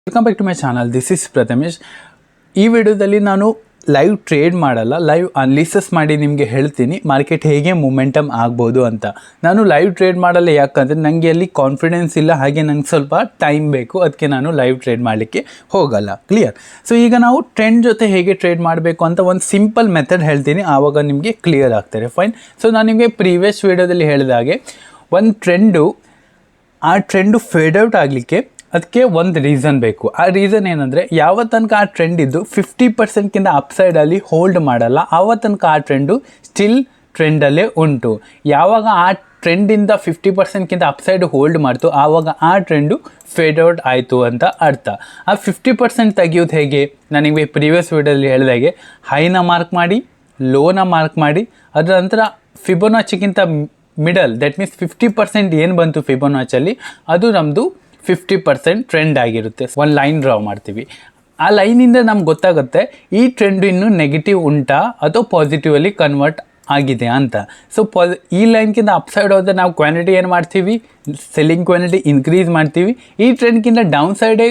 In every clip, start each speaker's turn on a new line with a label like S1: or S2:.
S1: Welcome back to my channel. This is Prathamesh. ಈ ವಿಡಿಯೋದಲ್ಲಿ ನಾನು ಲೈವ್ ಟ್ರೇಡ್ ಮಾಡಲ್ಲ, ಲೈವ್ ಅನಾಲಿಸಿಸ್ ಮಾಡಿ ನಿಮಗೆ ಹೇಳ್ತೀನಿ ಮಾರ್ಕೆಟ್ ಹೇಗೆ ಮೂಮೆಂಟಮ್ ಆಗ್ಬೋದು ಅಂತ. ನಾನು ಲೈವ್ ಟ್ರೇಡ್ ಮಾಡಲ್ಲ, ಯಾಕಂದರೆ ನನಗೆ ಅಲ್ಲಿ ಕಾನ್ಫಿಡೆನ್ಸ್ ಇಲ್ಲ, ಹಾಗೆ ನಂಗೆ ಸ್ವಲ್ಪ ಟೈಮ್ ಬೇಕು, ಅದಕ್ಕೆ ನಾನು ಲೈವ್ ಟ್ರೇಡ್ ಮಾಡಲಿಕ್ಕೆ ಹೋಗಲ್ಲ. ಕ್ಲಿಯರ್? ಸೊ ಈಗ ನಾವು ಟ್ರೆಂಡ್ ಜೊತೆ ಹೇಗೆ ಟ್ರೇಡ್ ಮಾಡಬೇಕು ಅಂತ ಒಂದು ಸಿಂಪಲ್ ಮೆಥಡ್ ಹೇಳ್ತೀನಿ, ಆವಾಗ ನಿಮಗೆ ಕ್ಲಿಯರ್ ಆಗ್ತಾರೆ. ಫೈನ್. ಸೊ ನಾನು ನಿಮಗೆ ಪ್ರೀವಿಯಸ್ ವಿಡಿಯೋದಲ್ಲಿ ಹೇಳಿದ ಹಾಗೆ ಒಂದು ಟ್ರೆಂಡು, ಆ ಟ್ರೆಂಡು ಫೇಡ್ ಔಟ್ ಆಗಲಿಕ್ಕೆ ಅದಕ್ಕೆ ಒಂದು ರೀಸನ್ ಬೇಕು. ಆ ರೀಸನ್ ಏನಂದರೆ, ಯಾವ ತನಕ ಆ ಟ್ರೆಂಡ್ ಇದ್ದು 50%ಕಿಂತ ಅಪ್ಸೈಡಲ್ಲಿ ಹೋಲ್ಡ್ ಮಾಡಲ್ಲ, ಆವ ತನಕ ಆ ಟ್ರೆಂಡು ಸ್ಟಿಲ್ ಟ್ರೆಂಡಲ್ಲೇ ಉಂಟು. ಯಾವಾಗ ಆ ಟ್ರೆಂಡಿಂದ 50%ಕಿಂತ ಅಪ್ಸೈಡ್ ಹೋಲ್ಡ್ ಮಾಡ್ತು, ಆವಾಗ ಆ ಟ್ರೆಂಡು ಫೇಡ್ ಔಟ್ ಆಯಿತು ಅಂತ ಅರ್ಥ. ಆ 50% ತೆಗಿಯೋದು ಹೇಗೆ? ನನಗೆ ಪ್ರೀವಿಯಸ್ ವಿಡಿಯೋದಲ್ಲಿ ಹೇಳಿದಾಗೆ ಹೈನ ಮಾರ್ಕ್ ಮಾಡಿ, ಲೋನ ಮಾರ್ಕ್ ಮಾಡಿ, ಅದರ ನಂತರ ಫಿಬೋನಾಚಿಗಿಂತ ಮಿಡಲ್, ದಟ್ ಮೀನ್ಸ್ 50% ಏನು ಬಂತು ಫಿಬೋನಾಚಲ್ಲಿ, ಅದು ನಮ್ಮದು 50% ಟ್ರೆಂಡ್ ಆಗಿರುತ್ತೆ. ಒಂದು ಲೈನ್ ಡ್ರಾ ಮಾಡ್ತೀವಿ. ಆ ಲೈನಿಂದ ನಮ್ಗೆ ಗೊತ್ತಾಗುತ್ತೆ ಈ ಟ್ರೆಂಡು ಇನ್ನೂ ನೆಗೆಟಿವ್ ಉಂಟಾ ಅಥವಾ ಪಾಸಿಟಿವಲ್ಲಿ ಕನ್ವರ್ಟ್ ಆಗಿದೆ ಅಂತ. ಸೊ ಈ ಲೈನ್ಗಿಂತ ಅಪ್ಸೈಡ್ ಹೋದರೆ ನಾವು ಕ್ವಾಂಟಿಟಿ ಏನು ಮಾಡ್ತೀವಿ, ಸೆಲ್ಲಿಂಗ್ ಕ್ವಾಂಟಿಟಿ ಇನ್ಕ್ರೀಸ್ ಮಾಡ್ತೀವಿ. ಈ ಟ್ರೆಂಡ್ಗಿಂತ ಡೌನ್ ಸೈಡೇ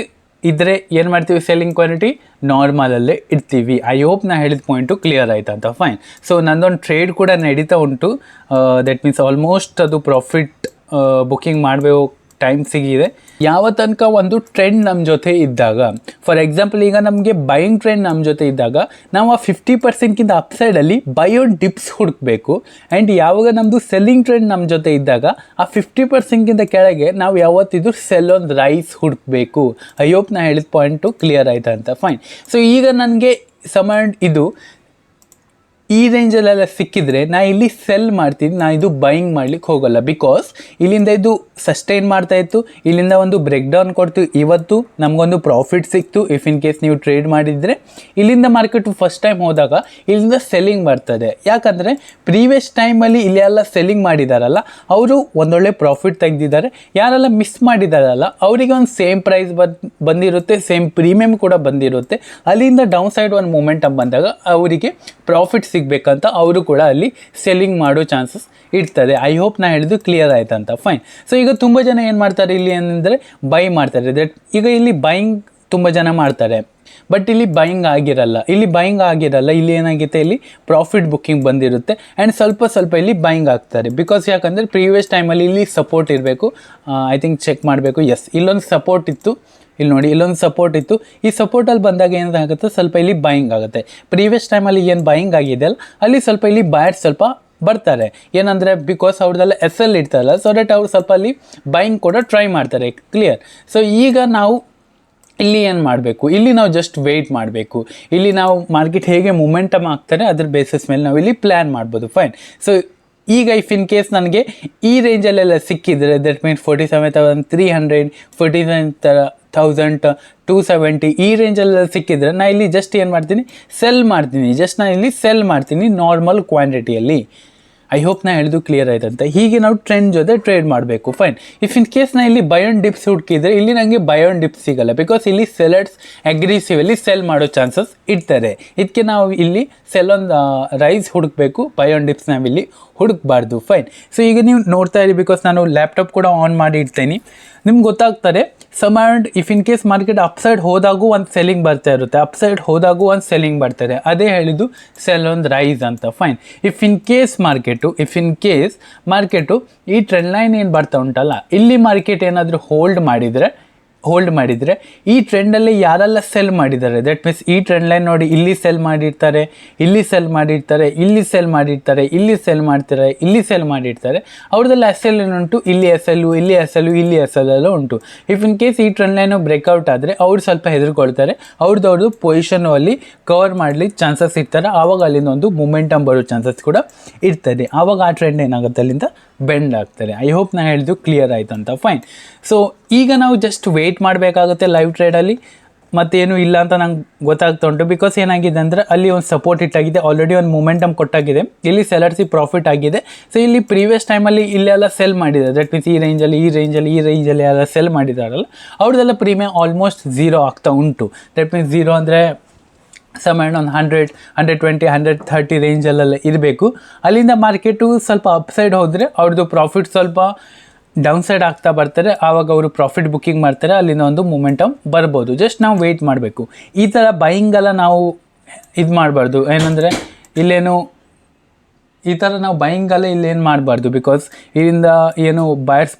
S1: ಇದ್ದರೆ ಏನು ಮಾಡ್ತೀವಿ, ಸೆಲ್ಲಿಂಗ್ ಕ್ವಾಂಟಿಟಿ ನಾರ್ಮಲಲ್ಲೇ ಇಡ್ತೀವಿ. ಐ ಹೋಪ್ ನಾ ಹೇಳಿದ ಪಾಯಿಂಟು ಕ್ಲಿಯರ್ ಆಯ್ತು ಅಂತ. ಫೈನ್. ಸೊ ನಂದೊಂದು ಟ್ರೇಡ್ ಕೂಡ ನಡೀತಾ ಉಂಟು. ದಟ್ ಮೀನ್ಸ್ ಆಲ್ಮೋಸ್ಟ್ ಅದು ಪ್ರಾಫಿಟ್ ಬುಕ್ಕಿಂಗ್ ಮಾಡಬೇಕು ಟೈಮ್ ಸಿಗಿದೆ. ಯಾವ ತನಕ ಒಂದು ಟ್ರೆಂಡ್ ನಮ್ಮ ಜೊತೆ ಇದ್ದಾಗ, ಫಾರ್ ಎಕ್ಸಾಂಪಲ್ ಈಗ ನಮಗೆ ಬೈಯಿಂಗ್ ಟ್ರೆಂಡ್ ನಮ್ಮ ಜೊತೆ ಇದ್ದಾಗ ನಾವು ಆ 50%ಕಿಂತ ಅಪ್ಸೈಡಲ್ಲಿ ಬಯೋ ಡಿಪ್ಸ್ ಹುಡುಕಬೇಕು. ಆ್ಯಂಡ್ ಯಾವಾಗ ನಮ್ಮದು ಸೆಲ್ಲಿಂಗ್ ಟ್ರೆಂಡ್ ನಮ್ಮ ಜೊತೆ ಇದ್ದಾಗ ಆ 50%ಕಿಂತ ಕೆಳಗೆ ನಾವು ಯಾವತ್ತಿದ್ರು ಸೆಲ್ ಆನ್ ರೈಸ್ ಹುಡುಕಬೇಕು. ಐ ಹೋಪ್ ನಾ ಹೇಳಿದ ಪಾಯಿಂಟು ಕ್ಲಿಯರ್ ಆಯ್ತಾ ಅಂತ. ಫೈನ್. ಸೊ ಈಗ ನನಗೆ ಇದು ಈ ರೇಂಜಲ್ಲೆಲ್ಲ ಸಿಕ್ಕಿದರೆ ನಾ ಇಲ್ಲಿ ಸೆಲ್ ಮಾಡ್ತೀನಿ, ನಾ ಇದು ಬೈಯಿಂಗ್ ಮಾಡ್ಲಿಕ್ಕೆ ಹೋಗಲ್ಲ. ಬಿಕಾಸ್ ಇಲ್ಲಿಂದ ಇದು ಸಸ್ಟೈನ್ ಮಾಡ್ತಾಯಿತ್ತು, ಇಲ್ಲಿಂದ ಒಂದು ಬ್ರೇಕ್ ಡೌನ್ ಕೊಡ್ತು, ಇವತ್ತು ನಮಗೊಂದು ಪ್ರಾಫಿಟ್ ಸಿಕ್ತು. ಇಫ್ ಇನ್ ಕೇಸ್ ನೀವು ಟ್ರೇಡ್ ಮಾಡಿದರೆ ಇಲ್ಲಿಂದ ಮಾರ್ಕೆಟು ಫಸ್ಟ್ ಟೈಮ್ ಹೋದಾಗ ಇಲ್ಲಿಂದ ಸೆಲ್ಲಿಂಗ್ ಬರ್ತದೆ. ಯಾಕಂದರೆ ಪ್ರೀವಿಯಸ್ ಟೈಮಲ್ಲಿ ಇಲ್ಲಿ ಎಲ್ಲ ಸೆಲ್ಲಿಂಗ್ ಮಾಡಿದಾರಲ್ಲ, ಅವರು ಒಂದೊಳ್ಳೆ ಪ್ರಾಫಿಟ್ ತೆಗೆದಿದ್ದಾರೆ. ಯಾರೆಲ್ಲ ಮಿಸ್ ಮಾಡಿದಾರಲ್ಲ ಅವರಿಗೆ ಒಂದು ಸೇಮ್ ಪ್ರೈಸ್ ಬಂದಿರುತ್ತೆ, ಸೇಮ್ ಪ್ರೀಮಿಯಮ್ ಕೂಡ ಬಂದಿರುತ್ತೆ. ಅಲ್ಲಿಂದ ಡೌನ್ ಸೈಡ್ ಒಂದು ಮೂಮೆಂಟಮ್ ಬಂದಾಗ ಅವರಿಗೆ ಪ್ರಾಫಿಟ್ ಸಿಗಬೇಕಂತ ಅವರು ಕೂಡ ಅಲ್ಲಿ ಸೆಲ್ಲಿಂಗ್ ಮಾಡೋ ಚಾನ್ಸಸ್ ಇರ್ತದೆ. ಐ ಹೋಪ್ ನಾ ಹೇಳಿದ್ದು ಕ್ಲಿಯರ್ ಆಯ್ತಂತ. ಫೈನ್. ಸೊ ಈಗ ತುಂಬ ಜನ ಏನು ಮಾಡ್ತಾರೆ ಇಲ್ಲಿ ಅಂದರೆ ಬೈ ಮಾಡ್ತಾರೆ. ದಟ್ ಈಗ ಇಲ್ಲಿ ಬೈಯಿಂಗ್ ತುಂಬ ಜನ ಮಾಡ್ತಾರೆ, ಬಟ್ ಇಲ್ಲಿ ಬೈಯಿಂಗ್ ಆಗಿರಲ್ಲ. ಇಲ್ಲಿ ಏನಾಗುತ್ತೆ, ಇಲ್ಲಿ ಪ್ರಾಫಿಟ್ ಬುಕ್ಕಿಂಗ್ ಬಂದಿರುತ್ತೆ ಆ್ಯಂಡ್ ಸ್ವಲ್ಪ ಇಲ್ಲಿ ಬೈಯಿಂಗ್ ಆಗ್ತಾರೆ. ಬಿಕಾಸ್ ಯಾಕಂದರೆ ಪ್ರೀವಿಯಸ್ ಟೈಮಲ್ಲಿ ಇಲ್ಲಿ ಸಪೋರ್ಟ್ ಇರಬೇಕು. ಐ ಥಿಂಕ್ ಚೆಕ್ ಮಾಡಬೇಕು. ಎಸ್, ಇಲ್ಲೊಂದು ಸಪೋರ್ಟ್ ಇತ್ತು, ಇಲ್ಲಿ ನೋಡಿ ಇಲ್ಲೊಂದು ಸಪೋರ್ಟ್ ಇತ್ತು. ಈ ಸಪೋರ್ಟಲ್ಲಿ ಬಂದಾಗ ಏನಾಗುತ್ತೆ, ಸ್ವಲ್ಪ ಇಲ್ಲಿ ಬೈಯಿಂಗ್ ಆಗುತ್ತೆ. ಪ್ರೀವಿಯಸ್ ಟೈಮಲ್ಲಿ ಏನು ಬೈಯಿಂಗ್ ಆಗಿದೆ ಅಲ್ಲ, ಅಲ್ಲಿ ಸ್ವಲ್ಪ ಇಲ್ಲಿ ಬಯರ್ಸ್ ಸ್ವಲ್ಪ ಬರ್ತಾರೆ. ಏನಂದರೆ ಬಿಕಾಸ್ ಅವ್ರದ್ದೆಲ್ಲ SL ಇರ್ತಾರಲ್ಲ, ಸೊ ದಟ್ ಅವ್ರು ಸ್ವಲ್ಪ ಅಲ್ಲಿ ಬೈಯಿಂಗ್ ಕೂಡ ಟ್ರೈ ಮಾಡ್ತಾರೆ. ಕ್ಲಿಯರ್? ಸೊ ಈಗ ನಾವು ಇಲ್ಲಿ ಏನು ಮಾಡಬೇಕು, ಇಲ್ಲಿ ನಾವು ಜಸ್ಟ್ ವೆಯ್ಟ್ ಮಾಡಬೇಕು. ಇಲ್ಲಿ ನಾವು ಮಾರ್ಕೆಟ್ ಹೇಗೆ ಮೂಮೆಂಟಮ್ ಆಗ್ತಾರೆ ಅದ್ರ ಬೇಸಿಸ್ ಮೇಲೆ ನಾವು ಇಲ್ಲಿ ಪ್ಲ್ಯಾನ್ ಮಾಡ್ಬೋದು. ಫೈನ್. ಸೊ ಈಗ ಇಫ್ ಇನ್ ಕೇಸ್ ನನಗೆ ಈ ರೇಂಜಲ್ಲೆಲ್ಲ ಸಿಕ್ಕಿದರೆ, ದಟ್ ಮೀನ್ಸ್ 47,300, 47,270 ಈ ರೇಂಜಲ್ಲೆಲ್ಲ ಸಿಕ್ಕಿದರೆ ನಾ ಇಲ್ಲಿ ಜಸ್ಟ್ ಏನು ಮಾಡ್ತೀನಿ, ಸೆಲ್ ಮಾಡ್ತೀನಿ ನಾರ್ಮಲ್ ಕ್ವಾಂಟಿಟಿಯಲ್ಲಿ. ಐ ಹೋಪ್ ನಾ ಹೇಳಿದ್ದು ಕ್ಲಿಯರ್ ಆಯ್ತಂತ. ಹೀಗೆ ನಾವು ಟ್ರೆಂಡ್ ಜೊತೆ ಟ್ರೇಡ್ ಮಾಡಬೇಕು. ಫೈನ್. ಇಫ್ ಇನ್ ಕೇಸ್ ನಾ ಇಲ್ಲಿ ಬಯೋನ್ ಡಿಪ್ಸ್ ಹುಡುಕಿದ್ರೆ ಇಲ್ಲಿ ನನಗೆ ಬಯೋನ್ ಡಿಪ್ಸ್ ಸಿಗಲ್ಲ. ಬಿಕಾಸ್ ಇಲ್ಲಿ ಸೆಲರ್ಸ್ ಅಗ್ರೆಸಿವಲ್ಲಿ ಸೆಲ್ ಮಾಡೋ ಚಾನ್ಸಸ್ ಇರ್ತಾರೆ. ಇದಕ್ಕೆ ನಾವು ಇಲ್ಲಿ ಸೆಲ್ ಆನ್ ರೈಸ್ ಹುಡುಕಬೇಕು, ಬಯೋನ್ ಡಿಪ್ಸ್ ನಾವಿಲ್ಲಿ ಹುಡುಕಬಾರ್ದು. ಫೈನ್. ಸೊ ಈಗ ನೀವು ನೋಡ್ತಾ ಇರಿ, ಬಿಕಾಸ್ ನಾನು ಲ್ಯಾಪ್ಟಾಪ್ ಕೂಡ ಆನ್ ಮಾಡಿ ಇಡ್ತೀನಿ, ನಿಮ್ಗೆ ಗೊತ್ತಾಗ್ತಾರೆ. ಸಮೌಂಡ್ if in case market upside ಹೋದಾಗೂ ಒಂದು ಸೆಲ್ಲಿಂಗ್ ಬರ್ತಾ ಇರುತ್ತೆ, ಅದೇ ಹೇಳಿದ್ದು ಸೆಲ್ ಆನ್ ರೈಸ್ ಅಂತ. Fine. If in case market ಈ ಟ್ರೆಂಡ್ ಲೈನ್ ಏನು ಬರ್ತಾ ಉಂಟಲ್ಲ, ಇಲ್ಲಿ ಮಾರ್ಕೆಟ್ ಏನಾದರೂ ಹೋಲ್ಡ್ ಮಾಡಿದರೆ ಈ ಟ್ರೆಂಡಲ್ಲಿ ಯಾರೆಲ್ಲ ಸೆಲ್ ಮಾಡಿದ್ದಾರೆ, ದಟ್ ಮೀನ್ಸ್ ಈ ಟ್ರೆಂಡ್ ಲೈನ್ ನೋಡಿ, ಇಲ್ಲಿ ಸೆಲ್ ಮಾಡಿರ್ತಾರೆ, ಇಲ್ಲಿ ಸೆಲ್ ಮಾಡಿರ್ತಾರೆ, ಅವ್ರದ್ದೆಲ್ಲ SL ಏನುಂಟು, ಇಲ್ಲಿ SL ಎಲ್ಲ ಉಂಟು. ಇಫ್ ಇನ್ ಕೇಸ್ ಈ ಟ್ರೆಂಡ್ ಲೈನು ಬ್ರೇಕ್ಔಟ್ ಆದರೆ ಅವ್ರು ಸ್ವಲ್ಪ ಹೆದರ್ಕೊಳ್ತಾರೆ, ಅವ್ರದ್ದು ಪೊಸಿಷನ್ನು ಅಲ್ಲಿ ಕವರ್ ಮಾಡಲಿಕ್ಕೆ ಚಾನ್ಸಸ್ ಇರ್ತಾರೆ. ಆವಾಗ ಅಲ್ಲಿಂದ ಒಂದು ಮೂಮೆಂಟಮ್ ಬರೋ ಚಾನ್ಸಸ್ ಕೂಡ ಇರ್ತದೆ. ಆವಾಗ ಆ ಟ್ರೆಂಡ್ ಏನಾಗುತ್ತೆ, ಅಲ್ಲಿಂದ ಬೆಂಡ್ ಆಗ್ತಾರೆ. ಐ ಹೋಪ್ ನಾ ಹೇಳಿದ್ದು ಕ್ಲಿಯರ್ ಆಯ್ತು ಅಂತ. ಫೈನ್. ಸೊ ಈಗ ನಾವು ಜಸ್ಟ್ ವೆಯ್ಟ್ ಮಾಡಬೇಕಾಗುತ್ತೆ ಲೈವ್ ಟ್ರೇಡಲ್ಲಿ, ಮತ್ತೇನು ಇಲ್ಲ ಅಂತ ನಂಗೆ ಗೊತ್ತಾಗ್ತಾ ಉಂಟು. ಬಿಕಾಸ್ ಏನಾಗಿದೆ ಅಂದರೆ ಅಲ್ಲಿ ಒಂದು ಸಪೋರ್ಟ್ ಇಟ್ಟಾಗಿದೆ, ಆಲ್ರೆಡಿ ಒಂದು ಮೂಮೆಂಟಮ್ ಕೊಟ್ಟಾಗಿದೆ, ಇಲ್ಲಿ ಸೆಲರ್ಸಿಗೆ ಪ್ರಾಫಿಟ್ ಆಗಿದೆ. ಸೊ ಇಲ್ಲಿ ಪ್ರೀವಿಯಸ್ ಟೈಮಲ್ಲಿ ಇಲ್ಲೆಲ್ಲ ಸೆಲ್ ಮಾಡಿದ್ದಾರೆ, ದಟ್ ಮೀನ್ಸ್ ಈ ರೇಂಜಲ್ಲಿ ಎಲ್ಲ ಸೆಲ್ ಮಾಡಿದಾರಲ್ಲ, ಅವ್ರದ್ದೆಲ್ಲ ಪ್ರೀಮಿಯಮ್ ಆಲ್ಮೋಸ್ಟ್ 0 ಆಗ್ತಾ ಉಂಟು. ದಟ್ ಮೀನ್ಸ್ 0 ಅಂದರೆ ಸಮಯ ಒಂದು 100, 120, 130 ರೇಂಜಲ್ಲೆಲ್ಲ ಇರಬೇಕು. ಅಲ್ಲಿಂದ ಮಾರ್ಕೆಟು ಸ್ವಲ್ಪ ಅಪ್ಸೈಡ್ ಹೋದರೆ ಅವ್ರದ್ದು ಪ್ರಾಫಿಟ್ ಸ್ವಲ್ಪ ಡೌನ್ ಸೈಡ್ ಆಗ್ತಾ ಬರ್ತಾರೆ, ಆವಾಗ ಅವರು ಪ್ರಾಫಿಟ್ ಬುಕ್ಕಿಂಗ್ ಮಾಡ್ತಾರೆ, ಅಲ್ಲಿಂದ ಒಂದು ಮೂಮೆಂಟಮ್ ಬರ್ಬೋದು. ಜಸ್ಟ್ ನಾವು ವೆಯ್ಟ್ ಮಾಡಬೇಕು. ಈ ಥರ ಬೈಯಿಂಗೆಲ್ಲ ನಾವು ಇದು ಮಾಡಬಾರ್ದು. ಏನಂದರೆ ಇಲ್ಲೇನು ಈ ಥರ ನಾವು ಬೈಯಿಂಗಲ್ಲ ಇಲ್ಲೇನು ಮಾಡಬಾರ್ದು. ಬಿಕಾಸ್ ಇಲ್ಲಿಂದ ಏನು ಬಯರ್ಸ್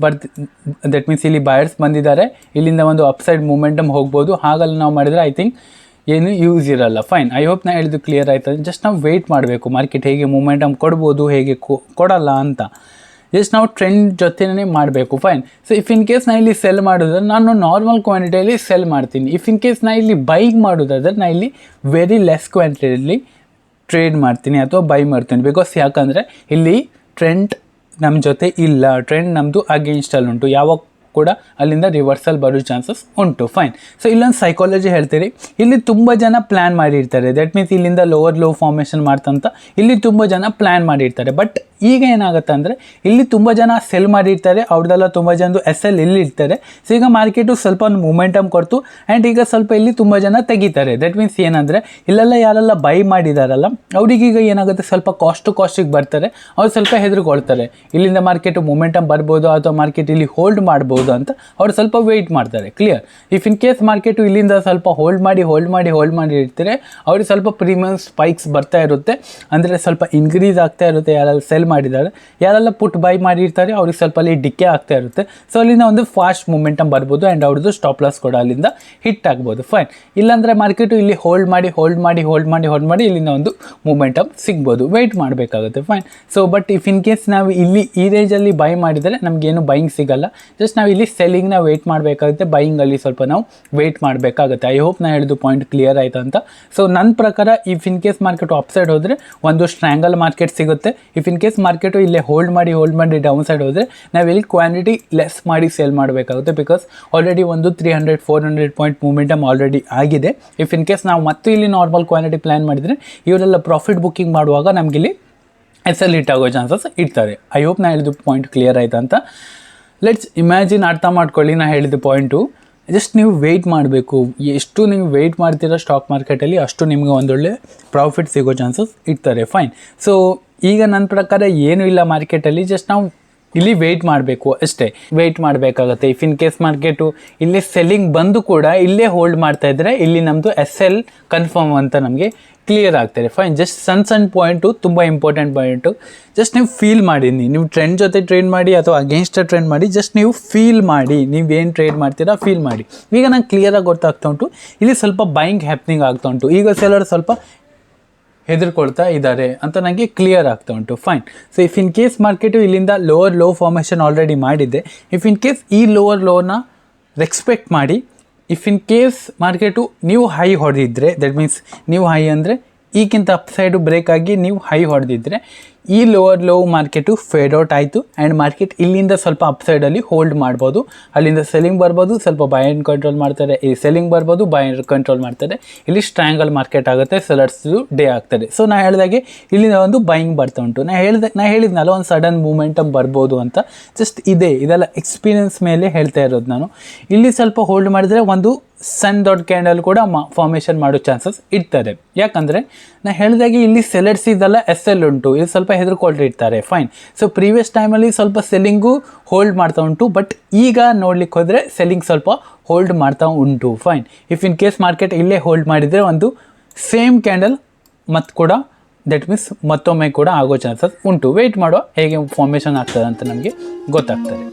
S1: ದಟ್ ಮೀನ್ಸ್ ಇಲ್ಲಿ ಬಯರ್ಸ್ ಬಂದಿದ್ದಾರೆ, ಇಲ್ಲಿಂದ ಒಂದು ಅಪ್ಸೈಡ್ ಮೂಮೆಂಟಮ್ ಹೋಗ್ಬೋದು. ಹಾಗೆಲ್ಲ ನಾವು ಮಾಡಿದರೆ ಐ ಥಿಂಕ್ ಏನು ಯೂಸ್ ಇರಲ್ಲ. ಫೈನ್, ಐ ಹೋಪ್ ನಾ ಹೇಳಿದ್ದು ಕ್ಲಿಯರ್ ಆಯ್ತು. ಜಸ್ಟ್ ನಾವು ವೆಯ್ಟ್ ಮಾಡಬೇಕು, ಮಾರ್ಕೆಟ್ ಹೇಗೆ ಮೂಮೆಂಟಮ್ ಕೊಡ್ಬೋದು, ಹೇಗೆ ಕೊಡಲ್ಲ ಅಂತ. ಜಸ್ಟ್ ನಾವು ಟ್ರೆಂಡ್ ಜೊತೆನೇ ಮಾಡಬೇಕು. Fine. So if in case ನಾ ಇಲ್ಲಿ ಸೆಲ್ ಮಾಡೋದಾದ್ರೆ ನಾನು ನಾರ್ಮಲ್ ಕ್ವಾಂಟಿಟಿಯಲ್ಲಿ ಸೆಲ್ ಮಾಡ್ತೀನಿ. ಇಫ್ ಇನ್ ಕೇಸ್ ನಾ ಇಲ್ಲಿ ಬೈಗ್ ಮಾಡೋದಾದ್ರೆ ನಾ ಇಲ್ಲಿ ವೆರಿ ಲೆಸ್ ಕ್ವಾಂಟಿಟಿಯಲ್ಲಿ ಟ್ರೇಡ್ ಮಾಡ್ತೀನಿ ಅಥವಾ ಬೈ ಮಾಡ್ತೀನಿ. ಬಿಕಾಸ್ ಯಾಕಂದರೆ ಇಲ್ಲಿ ಟ್ರೆಂಡ್ ನಮ್ಮ ಜೊತೆ ಇಲ್ಲ, ಟ್ರೆಂಡ್ ನಮ್ಮದು ಅಗೇನ್ಸ್ಟಲ್ಲಿ ಉಂಟು. ಯಾವಾಗ ಕೂಡ ಅಲ್ಲಿಂದ ರಿವರ್ಸಲ್ ಬರೋ ಚಾನ್ಸಸ್ ಉಂಟು. ಫೈನ್. ಸೊ ಇಲ್ಲೊಂದು ಸೈಕಾಲಜಿ ಹೇಳ್ತೀರಿ, ಇಲ್ಲಿ ತುಂಬ ಜನ ಪ್ಲ್ಯಾನ್ ಮಾಡಿರ್ತಾರೆ. ದಟ್ ಮೀನ್ಸ್ ಇಲ್ಲಿಂದ ಲೋವರ್ ಲೋ ಫಾರ್ಮೇಷನ್ ಮಾಡ್ತಂತ ಇಲ್ಲಿ ತುಂಬ ಜನ ಪ್ಲ್ಯಾನ್ ಮಾಡಿರ್ತಾರೆ. ಬಟ್ ಈಗ ಏನಾಗುತ್ತೆ ಅಂದರೆ ಇಲ್ಲಿ ತುಂಬ ಜನ ಸೆಲ್ ಮಾಡಿರ್ತಾರೆ, ಅವ್ರದ್ದೆಲ್ಲ ತುಂಬ ಜನದು SL ಇಲ್ಲಿ ಇರ್ತಾರೆ. ಸೊ ಈಗ ಮಾರ್ಕೆಟು ಸ್ವಲ್ಪ ಒಂದು ಮೂಮೆಂಟಮ್ ಕೊಡ್ತು ಆ್ಯಂಡ್ ಈಗ ಸ್ವಲ್ಪ ಇಲ್ಲಿ ತುಂಬ ಜನ ತೆಗಿತಾರೆ. ದಟ್ ಮೀನ್ಸ್ ಏನಂದರೆ ಇಲ್ಲೆಲ್ಲ ಯಾರೆಲ್ಲ ಬೈ ಮಾಡಿದಾರಲ್ಲ ಅವ್ರಿಗೀಗ ಏನಾಗುತ್ತೆ, ಸ್ವಲ್ಪ ಕಾಸ್ಟಿಗೆ ಬರ್ತಾರೆ, ಅವ್ರು ಸ್ವಲ್ಪ ಹೆದರ್ಕೊಳ್ತಾರೆ. ಇಲ್ಲಿಂದ ಮಾರ್ಕೆಟು ಮೂಮೆಂಟಮ್ ಬರ್ಬೋದು ಅಥವಾ ಮಾರ್ಕೆಟ್ ಇಲ್ಲಿ ಹೋಲ್ಡ್ ಮಾಡ್ಬೋದು ಅಂತ ಅವ್ರು ಸ್ವಲ್ಪ ವೆಯ್ಟ್ ಮಾಡ್ತಾರೆ. Clear. If in case market ಇಲ್ಲಿಂದ ಸ್ವಲ್ಪ ಹೋಲ್ಡ್ ಮಾಡಿ ಇರ್ತಾರೆ, ಅವ್ರಿಗೆ ಸ್ವಲ್ಪ ಪ್ರೀಮಿಯಮ್ ಸ್ಪೈಕ್ಸ್ ಬರ್ತಾ ಇರುತ್ತೆ, ಅಂದರೆ ಸ್ವಲ್ಪ ಇನ್ಕ್ರೀಸ್ ಆಗ್ತಾ ಇರುತ್ತೆ. ಯಾರೆಲ್ಲ ಸೆಲ್ ಮಾಡಿದ್ದಾರೆ, ಯಾರೆಲ್ಲ ಪುಟ್ ಬೈ ಮಾಡಿರ್ತಾರೆ, ಅವ್ರಿಗೆ ಸ್ವಲ್ಪ ಅಲ್ಲಿ ಡಿಕ್ಕೆ ಆಗ್ತಾ ಇರುತ್ತೆ. ಸೊ ಅಲ್ಲಿಂದ ಒಂದು ಫಾಸ್ಟ್ ಮೂಮೆಂಟಮ್ ಬರ್ಬೋದು ಆ್ಯಂಡ್ ಅವ್ರದ್ದು ಸ್ಟಾಪ್ ಲಾಸ್ ಕೂಡ ಅಲ್ಲಿಂದ ಹಿಟ್ ಆಗ್ಬೋದು. ಫೈನ್. ಇಲ್ಲಾಂದರೆ ಮಾರ್ಕೆಟು ಇಲ್ಲಿ ಹೋಲ್ಡ್ ಮಾಡಿ ಇಲ್ಲಿಂದ ಒಂದು ಮೂಮೆಂಟಮ್ ಸಿಗ್ಬೋದು. ವೆಯ್ಟ್ ಮಾಡಬೇಕಾಗುತ್ತೆ. Fine. So but if in case ನಾವು ಇಲ್ಲಿ ಈ ರೇಂಜಲ್ಲಿ ಬೈ ಮಾಡಿದರೆ ನಮಗೇನು ಬೈಯಿಂಗ್ ಸಿಗಲ್ಲ. ಜಸ್ಟ್ ನಾವು ಇಲ್ಲಿ ಸೆಲ್ಲಿಂಗ್ನ ವೆಯ್ಟ್ ಮಾಡಬೇಕಾಗುತ್ತೆ, ಬೈಯಿಂಗಲ್ಲಿ ಸ್ವಲ್ಪ ನಾವು ವೆಯ್ಟ್ ಮಾಡಬೇಕಾಗುತ್ತೆ. ಐ ಹೋಪ್ ನಾ ಹೇಳಿದ್ದು ಪಾಯಿಂಟ್ ಕ್ಲಿಯರ್ ಆಯಿತು ಅಂತ. ಸೊ ನನ್ನ ಪ್ರಕಾರ if in case market upside ಹೋದರೆ ಒಂದು ಸ್ಟ್ರ್ಯಾಂಗಲ್ ಮಾರ್ಕೆಟ್ ಸಿಗುತ್ತೆ. ಇಫ್ ಇನ್ ಕೇಸ್ ಮಾರ್ಕೆಟು ಇಲ್ಲೇ ಹೋಲ್ಡ್ ಮಾಡಿ ಡೌನ್ ಸೈಡ್ ಹೋದರೆ ನಾವಿಲ್ಲಿ ಕ್ವಾಂಟಿಟಿ ಲೆಸ್ ಮಾಡಿ ಸೇಲ್ ಮಾಡಬೇಕಾಗುತ್ತೆ. ಬಿಕಾಸ್ ಆಲ್ರೆಡಿ ಒಂದು 300-400 ಪಾಯಿಂಟ್ ಮೂಮೆಂಟಮ್ ಆಲ್ರೆಡಿ ಆಗಿದೆ. ಇಫ್ ಇನ್ ಕೇಸ್ ನಾವು ಮತ್ತೆ ಇಲ್ಲಿ ನಾರ್ಮಲ್ ಕ್ವಾಂಟಿಟಿ ಪ್ಲ್ಯಾನ್ ಮಾಡಿದರೆ ಇವರೆಲ್ಲ ಪ್ರಾಫಿಟ್ ಬುಕ್ಕಿಂಗ್ ಮಾಡುವಾಗ ನಮಗಿಲ್ಲಿ SL ಹಿಟ್ ಆಗೋ ಚಾನ್ಸಸ್ ಇರ್ತಾರೆ. ಐ ಹೋಪ್ ನಾ ಹೇಳಿದ್ದು ಪಾಯಿಂಟ್ ಕ್ಲಿಯರ್ ಆಯ್ತು ಅಂತ. ಲೆಟ್ಸ್ ಇಮ್ಯಾಜಿನ್, ಅರ್ಥ ಮಾಡ್ಕೊಳ್ಳಿ ನಾ ಹೇಳಿದ ಪಾಯಿಂಟು. ಜಸ್ಟ್ ನೀವು ವೆಯ್ಟ್ ಮಾಡಬೇಕು. ಎಷ್ಟು ನೀವು ವೆಯ್ಟ್ ಮಾಡ್ತೀರಾ ಸ್ಟಾಕ್ ಮಾರ್ಕೆಟಲ್ಲಿ ಅಷ್ಟು ನಿಮಗೆ ಒಂದೊಳ್ಳೆ ಪ್ರಾಫಿಟ್ ಸಿಗೋ ಚಾನ್ಸಸ್ ಇರ್ತಾರೆ. ಫೈನ್. ಸೊ ಈಗ ನನ್ನ ಪ್ರಕಾರ ಏನೂ ಇಲ್ಲ ಮಾರ್ಕೆಟಲ್ಲಿ, ಜಸ್ಟ್ ನಾವು ಇಲ್ಲಿ ವೆಯ್ಟ್ ಮಾಡಬೇಕು ಅಷ್ಟೇ. ವೆಯ್ಟ್ ಮಾಡಬೇಕಾಗತ್ತೆ. ಇಫ್ ಇನ್ ಕೇಸ್ ಮಾರ್ಕೆಟು ಇಲ್ಲಿ ಸೆಲ್ಲಿಂಗ್ ಬಂದು ಕೂಡ ಇಲ್ಲೇ ಹೋಲ್ಡ್ ಮಾಡ್ತಾ ಇದ್ದರೆ ಇಲ್ಲಿ ನಮ್ಮದು SL ಕನ್ಫರ್ಮ್ ಅಂತ ನಮಗೆ ಕ್ಲಿಯರ್ ಆಗ್ತಾರೆ. ಫೈನ್. ಜಸ್ಟ್ ಸಣ್ಣ ಪಾಯಿಂಟು, ತುಂಬ ಇಂಪಾರ್ಟೆಂಟ್ ಪಾಯಿಂಟು. ಜಸ್ಟ್ ನೀವು ಫೀಲ್ ಮಾಡಿ, ನೀವು ಟ್ರೆಂಡ್ ಜೊತೆ ಟ್ರೇಡ್ ಮಾಡಿ ಅಥವಾ ಅಗೇನ್ಸ್ಟ್ ಟ್ರೆಂಡ್ ಮಾಡಿ, ಜಸ್ಟ್ ನೀವು ಫೀಲ್ ಮಾಡಿ, ನೀವೇನು ಟ್ರೇಡ್ ಮಾಡ್ತೀರಾ ಫೀಲ್ ಮಾಡಿ. ಈಗ ನಂಗೆ ಕ್ಲಿಯರಾಗಿ ಗೊತ್ತಾಗ್ತಾ ಉಂಟು ಇಲ್ಲಿ ಸ್ವಲ್ಪ ಬೈಯಿಂಗ್ ಹ್ಯಾಪ್ನಿಂಗ್ ಆಗ್ತಾ ಉಂಟು. ಈಗ ಸೆಲ್ಲರ್ ಸ್ವಲ್ಪ ಹೆದರ್ಕೊಳ್ತಾ ಇದ್ದಾರೆ ಅಂತ ನನಗೆ ಕ್ಲಿಯರ್ ಆಗ್ತಾ ಉಂಟು. Fine. So if in case market ಇಲ್ಲಿಂದ ಲೋವರ್ ಲೋ ಫಾರ್ಮೇಷನ್ ಆಲ್ರೆಡಿ ಮಾಡಿದ್ದೆ. ಇಫ್ ಇನ್ ಕೇಸ್ ಈ ಲೋವರ್ ಲೋನ ರೆಸ್ಪೆಕ್ಟ್ ಮಾಡಿ, ಇಫ್ ಇನ್ ಕೇಸ್ ಮಾರ್ಕೆಟು ನೀವು ಹೈ ಹೊಡೆದಿದ್ದರೆ, ದಟ್ ಮೀನ್ಸ್ ನೀವು ಹೈ ಅಂದರೆ ಈಗಿಂತ ಅಪ್ಸೈಡು ಬ್ರೇಕ್ ಆಗಿ ನೀವು ಹೈ ಹೊಡೆದಿದ್ದರೆ ಈ lower low market feed out ಆಯಿತು ಆ್ಯಂಡ್ ಮಾರ್ಕೆಟ್ ಇಲ್ಲಿಂದ ಸ್ವಲ್ಪ ಅಪ್ಸೈಡಲ್ಲಿ ಹೋಲ್ಡ್ ಮಾಡ್ಬೋದು. ಅಲ್ಲಿಂದ ಸೆಲ್ಲಿಂಗ್ ಬರ್ಬೋದು, ಸ್ವಲ್ಪ ಬೈ ಆ್ಯಂಡ್ ಕಂಟ್ರೋಲ್ ಮಾಡ್ತಾರೆ. ಈ ಸೆಲ್ಲಿಂಗ್ ಬರ್ಬೋದು, ಬೈ ಆ್ಯಂಡ್ ಕಂಟ್ರೋಲ್ ಮಾಡ್ತಾರೆ. ಇಲ್ಲಿ ಸ್ಟ್ರ್ಯಾಂಗಲ್ ಮಾರ್ಕೆಟ್ ಆಗುತ್ತೆ, ಸೆಲರ್ಸ್ದು ಡೇ ಆಗ್ತದೆ. ಸೊ ನಾ ಹೇಳಿದಾಗೆ ಇಲ್ಲಿಂದ ಒಂದು ಬೈಯಿಂಗ್ ಬರ್ತಾ ಉಂಟು. ನಾ ಹೇಳಿದ್ನಲ್ಲ ಒಂದು ಸಡನ್ ಮೂಮೆಂಟಮ್ ಬರ್ಬೋದು ಅಂತ. ಜಸ್ಟ್ ಇದೆಲ್ಲ ಎಕ್ಸ್ಪೀರಿಯನ್ಸ್ ಮೇಲೆ ಹೇಳ್ತಾ ಇರೋದು ನಾನು. ಇಲ್ಲಿ ಸ್ವಲ್ಪ ಹೋಲ್ಡ್ ಮಾಡಿದರೆ ಒಂದು ಸಣ್ಣ ದೊಡ್ಡ ಕ್ಯಾಂಡಲ್ ಕೂಡ ಫಾರ್ಮೇಷನ್ ಮಾಡೋ ಚಾನ್ಸಸ್ ಇರ್ತಾರೆ. ಯಾಕಂದರೆ ನಾ ಹೇಳಿದಾಗೆ ಇಲ್ಲಿ ಸೆಲೆಟ್ಸ್ ಇದೆಲ್ಲ SL ಉಂಟು, ಇಲ್ಲಿ ಸ್ವಲ್ಪ ಹೆದರ್ಕೊಂಡಿರ್ತಾರೆ. ಫೈನ್. ಸೊ ಪ್ರೀವಿಯಸ್ ಟೈಮಲ್ಲಿ ಸ್ವಲ್ಪ ಸೆಲ್ಲಿಂಗು ಹೋಲ್ಡ್ ಮಾಡ್ತಾ ಉಂಟು, ಬಟ್ ಈಗ ನೋಡ್ಲಿಕ್ಕೆ ಹೋದರೆ ಸೆಲ್ಲಿಂಗ್ ಸ್ವಲ್ಪ ಹೋಲ್ಡ್ ಮಾಡ್ತಾ ಉಂಟು. Fine. If in case market ಇಲ್ಲೇ ಹೋಲ್ಡ್ ಮಾಡಿದರೆ ಒಂದು ಸೇಮ್ ಕ್ಯಾಂಡಲ್ ಮತ್ತು ಕೂಡ ದಟ್ ಮೀನ್ಸ್ ಮತ್ತೊಮ್ಮೆ ಕೂಡ ಆಗೋ ಚಾನ್ಸಸ್ ಉಂಟು. ವೆಯ್ಟ್ ಮಾಡೋ ಹೇಗೆ ಫಾರ್ಮೇಷನ್ ಆಗ್ತದೆ ಅಂತ ನಮಗೆ ಗೊತ್ತಾಗ್ತದೆ.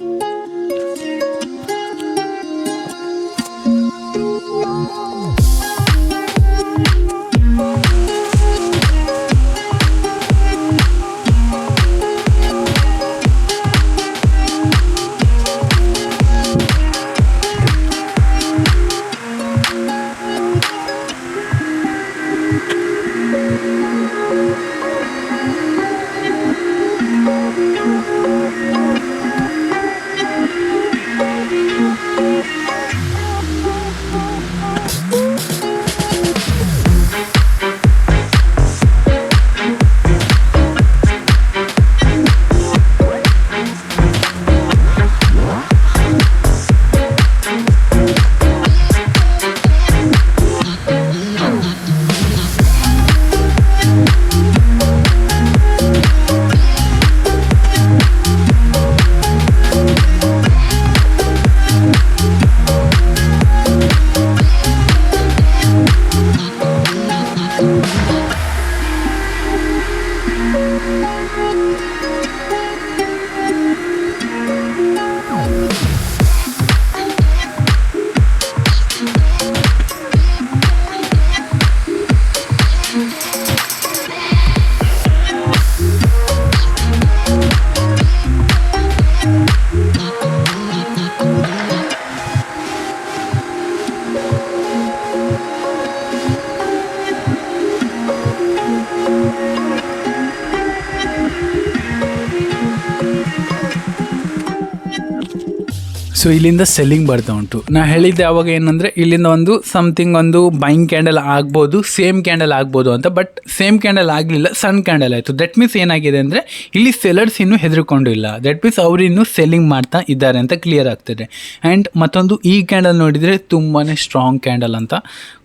S1: ಸೊ ಇಲ್ಲಿಂದ ಸೆಲ್ಲಿಂಗ್ ಬರ್ತಾ ಉಂಟು. ನಾ ಹೇಳಿದ್ದೆ ಅವಾಗ ಏನಂದರೆ ಇಲ್ಲಿಂದ ಒಂದು ಸಮಥಿಂಗ್ ಒಂದು ಬೈಯಿಂಗ್ ಕ್ಯಾಂಡಲ್ ಆಗ್ಬೋದು, ಸೇಮ್ ಕ್ಯಾಂಡಲ್ ಆಗ್ಬೋದು ಅಂತ. ಬಟ್ ಸೇಮ್ ಕ್ಯಾಂಡಲ್ ಆಗಲಿಲ್ಲ, ಸಣ್ಣ ಕ್ಯಾಂಡಲ್ ಆಯಿತು. ದಟ್ ಮೀನ್ಸ್ ಏನಾಗಿದೆ ಅಂದರೆ ಇಲ್ಲಿ ಸೆಲ್ಲರ್ಸ್ ಇನ್ನೂ ಹೆದರ್ಕೊಂಡಿಲ್ಲ. ದಟ್ ಮೀನ್ಸ್ ಅವರು ಇನ್ನೂ ಸೆಲ್ಲಿಂಗ್ ಮಾಡ್ತಾ ಇದ್ದಾರೆ ಅಂತ ಕ್ಲಿಯರ್ ಆಗ್ತದೆ. ಆ್ಯಂಡ್ ಮತ್ತೊಂದು ಈ ಕ್ಯಾಂಡಲ್ ನೋಡಿದರೆ ತುಂಬಾ ಸ್ಟ್ರಾಂಗ್ ಕ್ಯಾಂಡಲ್ ಅಂತ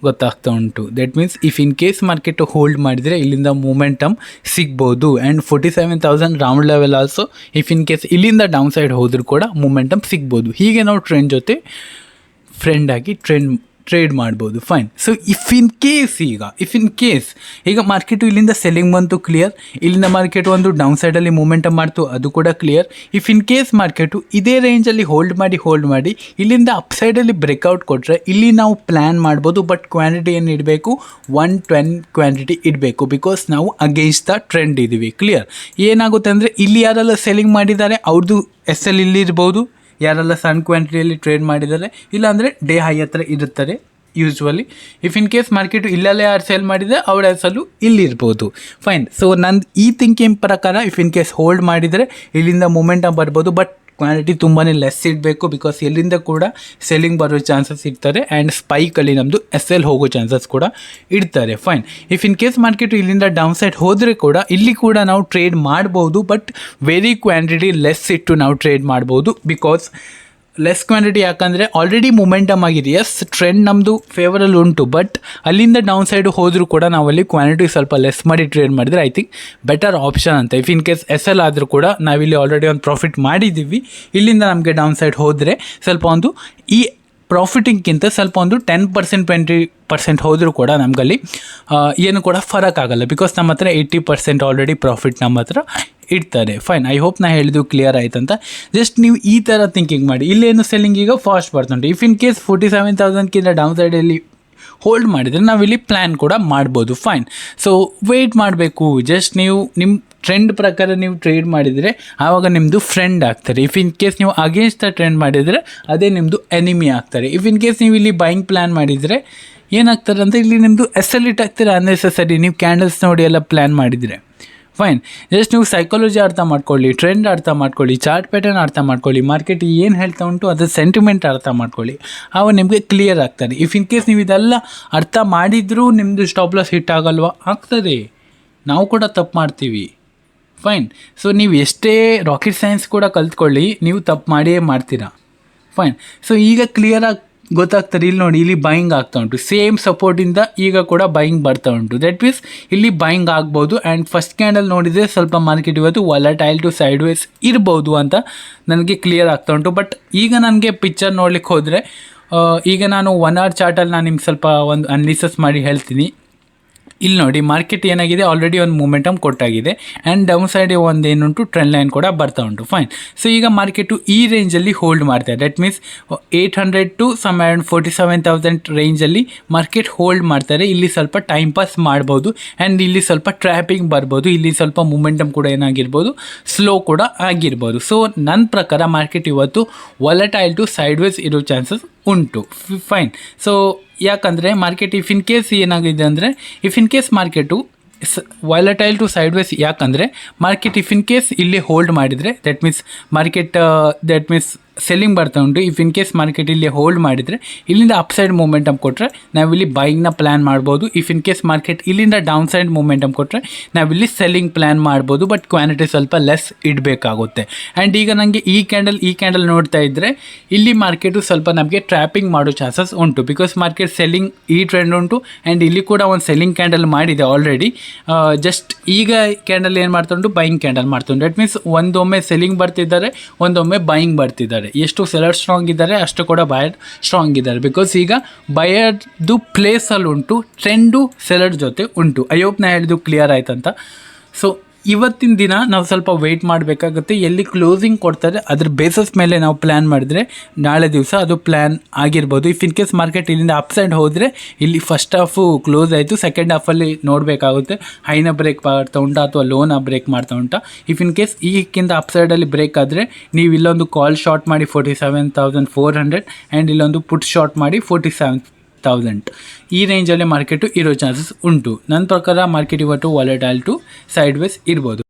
S1: ಗೊತ್ತಾಗ್ತಾ ಉಂಟು. That means if in case market hold ಮಾಡಿದರೆ ಇಲ್ಲಿಂದ ಮೂಮೆಂಟಮ್ ಸಿಗ್ಬೋದು. And 47,000 round level also if in case ಇಲ್ಲಿಂದ ಡೌನ್ ಸೈಡ್ ಹೋದರೂ ಕೂಡ ಮೂಮೆಂಟಮ್ ಸಿಗ್ಬೋದು. ಹೀಗೆ ನಾವು ಟ್ರೆಂಡ್ ಜೊತೆ ಫ್ರೆಂಡ್ ಆಗಿ ಟ್ರೇಡ್ ಮಾಡ್ಬೋದು. Fine. So if in case ಈಗ ಮಾರ್ಕೆಟು ಇಲ್ಲಿಂದ ಸೆಲ್ಲಿಂಗ್ ಬಂತು, ಕ್ಲಿಯರ್. ಇಲ್ಲಿಂದ ಮಾರ್ಕೆಟ್ ಒಂದು ಡೌನ್ ಸೈಡಲ್ಲಿ ಮೂಮೆಂಟಮ್ ಮಾಡ್ತು, ಅದು ಕೂಡ clear. If in case market ಇದೇ ರೇಂಜಲ್ಲಿ ಹೋಲ್ಡ್ ಮಾಡಿ ಇಲ್ಲಿಂದ ಅಪ್ಸೈಡಲ್ಲಿ ಬ್ರೇಕ್ಔಟ್ ಕೊಟ್ಟರೆ ಇಲ್ಲಿ ನಾವು ಪ್ಲ್ಯಾನ್ ಮಾಡ್ಬೋದು. ಬಟ್ ಕ್ವಾಂಟಿಟಿ ಏನು ಇಡಬೇಕು, 110 ಕ್ವಾಂಟಿಟಿ ಇಡಬೇಕು. ಬಿಕಾಸ್ ನಾವು ಅಗೇನ್ಸ್ಟ್ ದ ಟ್ರೆಂಡ್ ಇದ್ದೀವಿ. ಕ್ಲಿಯರ್. ಏನಾಗುತ್ತೆ ಅಂದರೆ ಇಲ್ಲಿ ಯಾರೆಲ್ಲ ಸೆಲ್ಲಿಂಗ್ ಮಾಡಿದ್ದಾರೆ ಅವ್ರದ್ದು SL ಇಲ್ಲಿ ಇರ್ಬೋದು, ಯಾರೆಲ್ಲ ಸಣ್ಣ ಕ್ವಾಂಟಿಟಿಯಲ್ಲಿ ಟ್ರೇಡ್ ಮಾಡಿದ್ದಾರೆ, ಇಲ್ಲಾಂದರೆ ಡೇ ಹೈ ಹತ್ರ ಇರುತ್ತಾರೆ usually. If in case market ಇಲ್ಲೆಲ್ಲ ಯಾರು ಸೇಲ್ ಮಾಡಿದರೆ ಅವರ ಹೆಸರು ಇಲ್ಲಿರ್ಬೋದು. ಫೈನ್. ಸೊ ನಂದು ಈ ಥಿಂಕಿಂಗ್ ಪ್ರಕಾರ ಇಫ್ ಇನ್ ಕೇಸ್ ಹೋಲ್ಡ್ ಮಾಡಿದರೆ ಇಲ್ಲಿಂದ ಮೂಮೆಂಟಮ್ ಬರ್ಬೋದು. ಬಟ್ ಕ್ವಾಂಟಿಟಿ ತುಂಬಾ ಲೆಸ್ ಇಡಬೇಕು. ಬಿಕಾಸ್ ಎಲ್ಲಿಂದ ಕೂಡ ಸೆಲ್ಲಿಂಗ್ ಬರೋ ಚಾನ್ಸಸ್ ಇರ್ತಾರೆ. ಆ್ಯಂಡ್ ಸ್ಪೈಕಲ್ಲಿ ನಮ್ಮದು SL ಹೋಗೋ ಚಾನ್ಸಸ್ ಕೂಡ ಇಡ್ತಾರೆ. Fine. If in case market ಇಲ್ಲಿಂದ ಡೌನ್ ಸೈಡ್ ಹೋದರೆ ಕೂಡ ಇಲ್ಲಿ ಕೂಡ ನಾವು ಟ್ರೇಡ್ ಮಾಡ್ಬೋದು. ಬಟ್ ವೆರಿ ಕ್ವಾಂಟಿಟಿ ಲೆಸ್ ಇಟ್ಟು ನಾವು ಟ್ರೇಡ್ ಮಾಡ್ಬೋದು. ಬಿಕಾಸ್ ಲೆಸ್ ಕ್ವಾಂಟಿಟಿ ಯಾಕಂದರೆ ಆಲ್ರೆಡಿ ಮೂಮೆಂಟಮ್ ಆಗಿದೆ. ಎಸ್, ಟ್ರೆಂಡ್ ನಮ್ಮದು ಫೇವರಲ್ಲಿ ಉಂಟು. ಬಟ್ ಅಲ್ಲಿಂದ ಡೌನ್ ಸೈಡು ಹೋದರೂ ಕೂಡ ನಾವಲ್ಲಿ ಕ್ವಾಂಟಿಟಿ ಸ್ವಲ್ಪ ಲೆಸ್ ಮಾಡಿ ಟ್ರೇಡ್ ಮಾಡಿದರೆ ಐ ಥಿಂಕ್ ಬೆಟರ್ ಆಪ್ಷನ್ ಅಂತ. ಇಫ್ ಇನ್ ಕೇಸ್ SL ಆದರೂ ಕೂಡ ನಾವಿಲ್ಲಿ ಆಲ್ರೆಡಿ ಒಂದು ಪ್ರಾಫಿಟ್ ಮಾಡಿದ್ದೀವಿ. ಇಲ್ಲಿಂದ ನಮಗೆ ಡೌನ್ ಸೈಡ್ ಹೋದರೆ ಸ್ವಲ್ಪ ಒಂದು ಈ ಪ್ರಾಫಿಟಿಂಗ್ಗಿಂತ ಸ್ವಲ್ಪ ಒಂದು 10% 20% ಹೋದರೂ ಕೂಡ ನಮಗಲ್ಲಿ ಏನು ಕೂಡ ಫರಕ್ ಆಗಲ್ಲ. ಬಿಕಾಸ್ ನಮ್ಮ ಹತ್ರ 80% ಆಲ್ರೆಡಿ ಪ್ರಾಫಿಟ್ ನಮ್ಮ ಹತ್ರ ಇಡ್ತಾರೆ. ಫೈನ್. ಐ ಹೋಪ್ ನಾ ಹೇಳಿದ್ದು ಕ್ಲಿಯರ್ ಆಯ್ತಂತ. ಜಸ್ಟ್ ನೀವು ಈ ಥರ ಥಿಂಕಿಂಗ್ ಮಾಡಿ. ಇಲ್ಲೇನು ಸೆಲ್ಲಿಂಗ್ ಈಗ ಫಾಸ್ಟ್ ಬರ್ತುಂಟು. ಇಫ್ ಇನ್ ಕೇಸ್ 47,000ಕ್ಕಿಂತ ಡೌನ್ ಸೈಡಲ್ಲಿ ಹೋಲ್ಡ್ ಮಾಡಿದರೆ ನಾವಿಲ್ಲಿ ಪ್ಲ್ಯಾನ್ ಕೂಡ ಮಾಡ್ಬೋದು. ಫೈನ್. ಸೊ ವೆಯ್ಟ್ ಮಾಡಬೇಕು. ಜಸ್ಟ್ ನೀವು ನಿಮ್ಮ ಟ್ರೆಂಡ್ ಪ್ರಕಾರ ನೀವು ಟ್ರೇಡ್ ಮಾಡಿದರೆ ಆವಾಗ ನಿಮ್ಮದು ಫ್ರೆಂಡ್ ಆಗ್ತಾರೆ. ಇಫ್ ಇನ್ ಕೇಸ್ ನೀವು ಅಗೇನ್ಸ್ಟ್ ದ ಟ್ರೆಂಡ್ ಮಾಡಿದರೆ ಅದೇ ನಿಮ್ಮದು ಎನಿಮಿ ಆಗ್ತಾರೆ. ಇಫ್ ಇನ್ ಕೇಸ್ ನೀವು ಇಲ್ಲಿ ಬೈಯಿಂಗ್ ಪ್ಲ್ಯಾನ್ ಮಾಡಿದರೆ ಏನಾಗ್ತಾರೆ ಅಂತ ಇಲ್ಲಿ ನಿಮ್ಮದು SL ಆಗ್ತಾರೆ ಅನ್ನೆಸೆಸರಿ. ನೀವು ಕ್ಯಾಂಡಲ್ಸ್ ನೋಡಿ ಎಲ್ಲ ಪ್ಲ್ಯಾನ್ ಮಾಡಿದರೆ. ಫೈನ್. ಜಸ್ಟ್ ನೀವು ಸೈಕಾಲಜಿ ಅರ್ಥ ಮಾಡ್ಕೊಳ್ಳಿ, ಟ್ರೆಂಡ್ ಅರ್ಥ ಮಾಡ್ಕೊಳ್ಳಿ, ಚಾರ್ಟ್ ಪ್ಯಾಟರ್ನ್ ಅರ್ಥ ಮಾಡ್ಕೊಳ್ಳಿ, ಮಾರ್ಕೆಟ್ ಏನು ಹೇಳ್ತಾ ಉಂಟು ಅದರ ಸೆಂಟಿಮೆಂಟ್ ಅರ್ಥ ಮಾಡ್ಕೊಳ್ಳಿ. ಆವಾಗ ನಿಮಗೆ ಕ್ಲಿಯರ್ ಆಗ್ತದೆ. ಇಫ್ ಇನ್ ಕೇಸ್ ನೀವು ಇದೆಲ್ಲ ಅರ್ಥ ಮಾಡಿದರೂ ನಿಮ್ಮದು ಸ್ಟಾಪ್ ಲಾಸ್ ಹಿಟ್ ಆಗಲ್ವಾ? ಆಗ್ತದೆ. ನಾವು ಕೂಡ ತಪ್ಪು ಮಾಡ್ತೀವಿ. ಫೈನ್. ಸೊ ನೀವು ಎಷ್ಟೇ ರಾಕೆಟ್ ಸೈನ್ಸ್ ಕೂಡ ಕಲ್ತ್ಕೊಳ್ಳಿ, ನೀವು ತಪ್ಪು ಮಾಡಿಯೇ ಮಾಡ್ತೀರಾ. ಫೈನ್. ಸೊ ಈಗ ಕ್ಲಿಯರಾಗಿ ಗೊತ್ತಾಗ್ತದೆ. ಇಲ್ಲಿ ನೋಡಿ, ಇಲ್ಲಿ ಬೈಯಿಂಗ್ ಆಗ್ತಾ ಉಂಟು. ಸೇಮ್ ಸಪೋರ್ಟಿಂದ ಈಗ ಕೂಡ ಬೈಯಿಂಗ್ ಬರ್ತಾ ಉಂಟು. ದಟ್ ಮೀನ್ಸ್ ಇಲ್ಲಿ ಬೈಯಿಂಗ್ ಆಗ್ಬೋದು. ಆ್ಯಂಡ್ ಫಸ್ಟ್ ಕ್ಯಾಂಡಲ್ ನೋಡಿದರೆ ಸ್ವಲ್ಪ ಮಾರ್ಕೆಟ್ ಇವತ್ತು ವಾಲಟೈಲ್ ಟು ಸೈಡ್ ವೇಸ್ ಇರ್ಬೋದು ಅಂತ ನನಗೆ ಕ್ಲಿಯರ್ ಆಗ್ತಾ ಉಂಟು. ಬಟ್ ಈಗ ನನಗೆ ಪಿಕ್ಚರ್ ನೋಡ್ಲಿಕ್ಕೆ ಹೋದರೆ ಈಗ ನಾನು 1 hour ಚಾರ್ಟಲ್ಲಿ ನಾನು ನಿಮ್ಗೆ ಸ್ವಲ್ಪ ಒಂದು ಅನಾಲಿಸಿಸ್ ಮಾಡಿ ಹೇಳ್ತೀನಿ. ಇಲ್ಲಿ ನೋಡಿ, ಮಾರ್ಕೆಟ್ ಏನಾಗಿದೆ, ಆಲ್ರೆಡಿ ಒಂದು ಮೂಮೆಂಟಮ್ ಕೊಟ್ಟಾಗಿದೆ. ಆ್ಯಂಡ್ ಡೌನ್ ಸೈಡ್ ಒಂದು ಏನುಂಟು ಟ್ರೆಂಡ್ ಲೈನ್ ಕೂಡ ಬರ್ತಾ ಉಂಟು. ಫೈನ್. ಸೊ ಈಗ ಮಾರ್ಕೆಟು ಈ ರೇಂಜಲ್ಲಿ ಹೋಲ್ಡ್ ಮಾಡ್ತಾರೆ. That means 800 to some around 47,000 ರೇಂಜಲ್ಲಿ ಮಾರ್ಕೆಟ್ ಹೋಲ್ಡ್ ಮಾಡ್ತಾರೆ. ಇಲ್ಲಿ ಸ್ವಲ್ಪ ಟೈಮ್ ಪಾಸ್ ಮಾಡ್ಬೋದು. ಆ್ಯಂಡ್ ಇಲ್ಲಿ ಸ್ವಲ್ಪ ಟ್ರ್ಯಾಪಿಂಗ್ ಬರ್ಬೋದು. ಇಲ್ಲಿ ಸ್ವಲ್ಪ ಮೂಮೆಂಟಮ್ ಕೂಡ ಏನಾಗಿರ್ಬೋದು, ಸ್ಲೋ ಕೂಡ ಆಗಿರ್ಬೋದು. ಸೊ ನನ್ನ ಪ್ರಕಾರ ಮಾರ್ಕೆಟ್ ಇವತ್ತು ವಾಲಟೈಲ್ ಟು ಸೈಡ್ ವೇಸ್ ಇರೋ ಚಾನ್ಸಸ್ ಉಂಟು. ಫೈನ್. ಸೊ ಯಾಕಂದರೆ ಮಾರ್ಕೆಟ್ ಇಫ್ ಇನ್ ಕೇಸ್ ಏನಾಗಿದೆ ಅಂದರೆ ಇಫ್ in case market volatile two side ways, ಯಾಕಂದರೆ ಮಾರ್ಕೆಟ್ ಇಫ್ ಇನ್ ಕೇಸ್ ಇಲ್ಲಿ ಹೋಲ್ಡ್ ಮಾಡಿದರೆ ದಟ್ ಮೀನ್ಸ್ ಸೆಲ್ಲಿಂಗ್ ಬರ್ತಾ ಉಂಟು. ಇಫ್ ಇನ್ ಕೇಸ್ ಮಾರ್ಕೆಟ್ ಇಲ್ಲಿ ಹೋಲ್ಡ್ ಮಾಡಿದರೆ ಇಲ್ಲಿಂದ ಅಪ್ಸೈಡ್ ಮೂಮೆಂಟಮ್ ಕೊಟ್ಟರೆ ನಾವಿಲ್ಲಿ ಬೈಯಿಂಗ್ನ ಪ್ಲ್ಯಾನ್ ಮಾಡ್ಬೋದು. ಇಫ್ ಇನ್ ಕೇಸ್ ಮಾರ್ಕೆಟ್ ಇಲ್ಲಿಂದ ಡೌನ್ ಸೈಡ್ ಮೂಮೆಂಟಮ್ ಕೊಟ್ಟರೆ ನಾವಿಲ್ಲಿ ಸೆಲ್ಲಿಂಗ್ ಪ್ಲ್ಯಾನ್ ಮಾಡ್ಬೋದು. ಬಟ್ ಕ್ವಾಂಟಿಟಿ ಸ್ವಲ್ಪ ಲೆಸ್ ಇಡಬೇಕಾಗುತ್ತೆ. ಆ್ಯಂಡ್ ಈಗ ನನಗೆ ಈ ಕ್ಯಾಂಡಲ್ ನೋಡ್ತಾ ಇದ್ದರೆ ಇಲ್ಲಿ ಮಾರ್ಕೆಟು ಸ್ವಲ್ಪ ನಮಗೆ ಟ್ರ್ಯಾಪಿಂಗ್ ಮಾಡೋ ಚಾನ್ಸಸ್ ಉಂಟು. ಬಿಕಾಸ್ ಮಾರ್ಕೆಟ್ ಸೆಲ್ಲಿಂಗ್ ಈ ಟ್ರೆಂಡ್ ಉಂಟು. ಆ್ಯಂಡ್ ಇಲ್ಲಿ ಕೂಡ ಒಂದು ಸೆಲ್ಲಿಂಗ್ ಕ್ಯಾಂಡಲ್ ಮಾಡಿದೆ ಆಲ್ರೆಡಿ. ಜಸ್ಟ್ ಈಗ ಕ್ಯಾಂಡಲ್ ಏನು ಮಾಡ್ತಾ ಉಂಟು, ಬೈಯಿಂಗ್ ಕ್ಯಾಂಡಲ್ ಮಾಡ್ತಾ ಉಂಟು. ದಟ್ ಮೀನ್ಸ್ ಒಂದೊಮ್ಮೆ ಸೆಲ್ಲಿಂಗ್ ಬರ್ತಿದ್ದಾರೆ, ಒಂದೊಮ್ಮೆ ಬೈಯಿಂಗ್ ಬರ್ತಿದ್ದಾರೆ. ಎಷ್ಟು ಸೆಲರ್ ಸ್ಟ್ರಾಂಗ್ ಇದ್ದಾರೆ ಅಷ್ಟು ಕೂಡ ಬಯರ್ ಸ್ಟ್ರಾಂಗ್ ಇದ್ದಾರೆ. ಬಿಕಾಸ್ ಈಗ ಬಯರ್ದು ಪ್ಲೇಸಲ್ಲಿ ಉಂಟು, ಟ್ರೆಂಡು ಸೆಲರ್ ಜೊತೆ ಉಂಟು. ಐ ಹೋಪ್ ನಾ ಹೇಳಿದ್ದು ಕ್ಲಿಯರ್ ಆಯ್ತಂತ. ಸೊ ಇವತ್ತಿನ ದಿನ ನಾವು ಸ್ವಲ್ಪ ವೆಯ್ಟ್ ಮಾಡಬೇಕಾಗುತ್ತೆ. ಎಲ್ಲಿ ಕ್ಲೋಸಿಂಗ್ ಕೊಡ್ತಾರೆ ಅದ್ರ ಬೇಸಸ್ ಮೇಲೆ ನಾವು ಪ್ಲ್ಯಾನ್ ಮಾಡಿದರೆ ನಾಳೆ ದಿವಸ ಅದು ಪ್ಲ್ಯಾನ್ ಆಗಿರ್ಬೋದು. ಇಫ್ ಇನ್ ಕೇಸ್ ಮಾರ್ಕೆಟ್ ಇಲ್ಲಿಂದ ಅಪ್ ಸೈಡ್ ಹೋದರೆ ಇಲ್ಲಿ ಫಸ್ಟ್ ಹಾಫು ಕ್ಲೋಸ್ ಆಯಿತು, ಸೆಕೆಂಡ್ ಹಾಫಲ್ಲಿ ನೋಡಬೇಕಾಗುತ್ತೆ ಹೈನ ಬ್ರೇಕ್ ಮಾಡ್ತಾ ಉಂಟಾ ಅಥವಾ ಲೋನ ಬ್ರೇಕ್ ಮಾಡ್ತಾ ಉಂಟಾ. ಇಫ್ ಇನ್ ಕೇಸ್ ಈಗಿಂದ ಅಪ್ ಸೈಡಲ್ಲಿ ಬ್ರೇಕ್ ಆದರೆ ನೀವು ಇಲ್ಲೊಂದು ಕಾಲ್ ಶಾರ್ಟ್ ಮಾಡಿ 47,400 ಆ್ಯಂಡ್ ಇಲ್ಲೊಂದು ಪುಟ್ ಶಾರ್ಟ್ ಮಾಡಿ 47,000 ಈ ರೇಂಜಲ್ಲಿ ಮಾರ್ಕೆಟು ಇರೋ ಚಾನ್ಸಸ್ ಉಂಟು. ನನ್ನ ಪ್ರಕಾರ ಮಾರ್ಕೆಟ್ ಇವತ್ತು ವಾಲಟೈಲ್ ಟು ಸೈಡ್ ವೇಸ್ ಇರ್ಬೋದು.